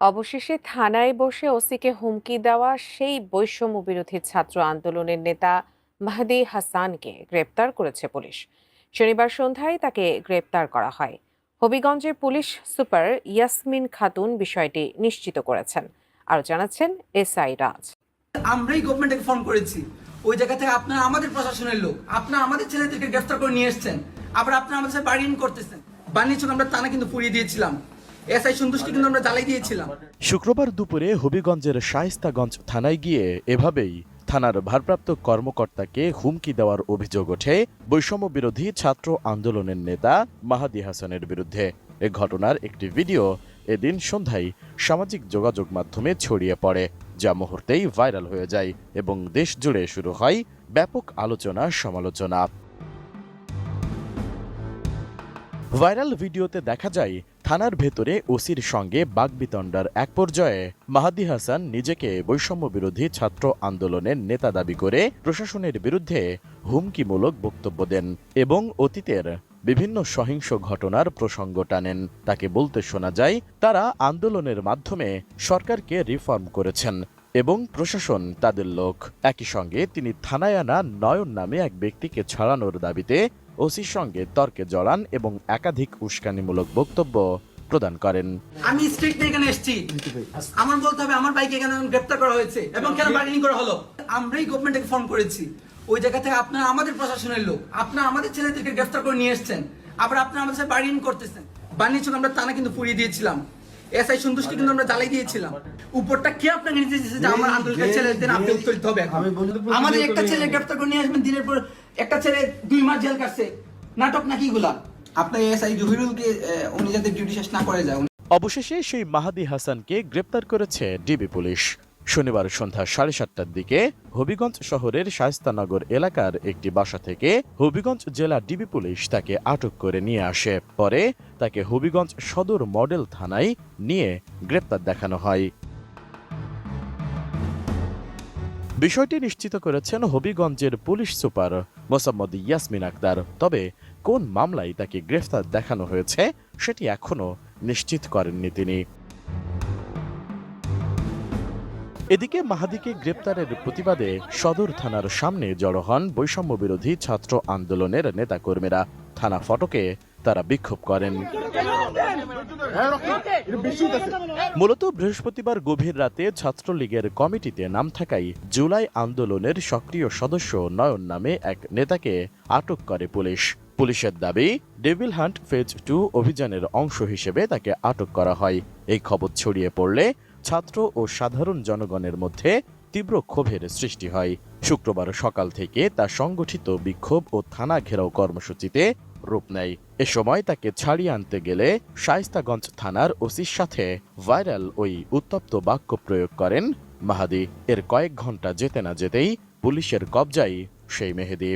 অবশেষে থানায় বসে ওসিকে হুমকি দেওয়া সেই বৈষম্য বিরোধী ছাত্র আন্দোলনের নেতা মাহদি হাসানকে গ্রেপ্তার করেছে পুলিশ। শনিবার সন্ধ্যায় তাকে গ্রেপ্তার করা হয়। হবিগঞ্জের পুলিশ সুপার ইয়াসমিন খাতুন বিষয়টি নিশ্চিত করেছেন। আরও জানাচ্ছেন এসআই রাজ। আমরাই গভর্নমেন্টকে ফোন করেছি। ওই জায়গা থেকে আপনারা আমাদের প্রশাসনের লোক, আপনারা আমাদের ছেলেদেরকে গ্রেফতার করে নিয়ে এসেছেন, আবার আপনারা আমাদের সাথে বার্গেনিং করতেছেন। বানিয়েছেন আমরা থানা কিন্তু পুড়িয়ে দিয়েছিলাম, এসআই সন্তুষ্টি কিন্তু আমরা জ্বালাই দিয়েছিলাম। শুক্রবার দুপুরে হবিগঞ্জের শায়েস্তাগঞ্জ থানায় গিয়ে এভাবেই থানার ভারপ্রাপ্ত কর্মকর্তাকে হুমকি দেওয়ার অভিযোগ ওঠে বৈষম্য বিরোধী ছাত্র আন্দোলনের নেতা মাহাদি হাসানের বিরুদ্ধে। এ ঘটনার একটি ভিডিও এদিন সন্ধ্যায় সামাজিক যোগাযোগ মাধ্যমে ছড়িয়ে পড়ে, যা মুহূর্তেই ভাইরাল হয়ে যায় এবং দেশ জুড়ে শুরু হয় ব্যাপক আলোচনা সমালোচনা। ভাইরাল ভিডিওতে দেখা যায় থানার ভেতরে ওসির সঙ্গে বাগবিতণ্ডার এক পর্যায়ে মাহাদি হাসান নিজেকে বৈষম্য বিরোধী ছাত্র আন্দোলনের নেতা দাবি করে প্রশাসনের বিরুদ্ধে হুমকিমূলক বক্তব্য দেন এবং অতীতের বিভিন্ন সহিংস ঘটনার প্রসঙ্গ টানেন। তাকে বলতে শোনা যায় তারা আন্দোলনের মাধ্যমে সরকারকে রিফর্ম করেছেন এবং প্রশাসন তাদের লোক। একই সঙ্গে তিনি থানায় আনা নয়ন নামে এক ব্যক্তিকে ছাড়ানোর দাবিতে ওসির সঙ্গে তর্কে জড়ান এবং একাধিক উস্কানিমূলক বক্তব্য প্রদান করেন। আমি স্ট্রিক্ট এখানে এসেছি, আমার বলতে হবে আমার বাইকে কেন গ্রেফতার করা হয়েছে এবং কেন বার্গেনিং করা হলো। আমরাই গভর্নমেন্টকে ফোন করেছি। ওই জায়গা থেকে আপনারা আমাদের প্রশাসনের লোক, আপনারা আমাদের ছেলেদেরকে গ্রেফতার করে নিয়ে এসেছেন, আবার আপনারা আমাদের সাথে বার্গেনিং করতেছেন। বানিয়েছেন আমরা থানা কিন্তু পুড়িয়ে দিয়েছিলাম, এসআই সন্তুষ্টি কিন্তু আমরা জ্বালাই দিয়েছিলাম। উপরটা কে আপনাকে নিতে দিয়েছে যে আমার আন্দোলনের ছেলেদের আপনি উত্তর দিতে হবে? আমাদের একটা ছেলে গ্রেফতার করে নিয়ে আসবেন, দিনের পর একটা ছেলে 2 মাস জেল কাটছে, নাটক নাকি গুলা? আপনার এসআই জহিরুলকে উনি যাতে ডিউটি শেষ না করে যায়। অবশেষে সেই মাহাদি হাসানকে গ্রেপ্তার করেছে ডিবি পুলিশ। শনিবার সন্ধ্যা 7:30টার দিকে হবিগঞ্জ শহরের শায়েস্তানগর এলাকার একটি বাসা থেকে হবিগঞ্জ জেলা ডিবি পুলিশ তাকে আটক করে নিয়ে আসে। পরে তাকে হবিগঞ্জ সদর মডেল থানায় নিয়ে গ্রেপ্তার দেখানো হয়। বিষয়টি নিশ্চিত করেছেন হবিগঞ্জের পুলিশ সুপার মোসাম্মদ ইয়াসমিন আক্তার। তবে কোন মামলায় তাকে গ্রেফতার দেখানো হয়েছে সেটি এখনো নিশ্চিত করেননি তিনি। এদিকে মাহাদিকে গ্রেপ্তারের প্রতিবাদে সদর থানার সামনে জড়ো হন বৈষম্য বিরোধী ছাত্র আন্দোলনের নেতাকর্মীরা। থানা ফটকে তারা বিক্ষোভ করেন। মূলত বৃহস্পতিবার গভীর রাতে ছাত্রলীগের কমিটিতে নাম থাকায় জুলাই আন্দোলনের সক্রিয় সদস্য নয়ন নামে এক নেতাকে আটক করে পুলিশ। পুলিশের দাবি, ডেভিল হান্ট ফেজ 2 অভিযানের অংশ হিসেবে তাকে আটক করা হয়। এই খবর ছড়িয়ে পড়লে ছাত্র ও সাধারণ জনগণের মধ্যে তীব্র ক্ষোভের সৃষ্টি হয়। শুক্রবার সকাল থেকে তা সংগঠিত বিক্ষোভ ও থানা ঘেরাও কর্মসূচিতে রূপ নেয়। এ সময় তাকে ছাড়িয়ে আনতে গেলে শায়েস্তাগঞ্জ থানার ওসির সাথে ভাইরাল ওই উত্তপ্ত বাক্য প্রয়োগ করেন মাহাদি। এর কয়েক ঘন্টা যেতে না যেতেই পুলিশের কবজায় সেই মেহেদী।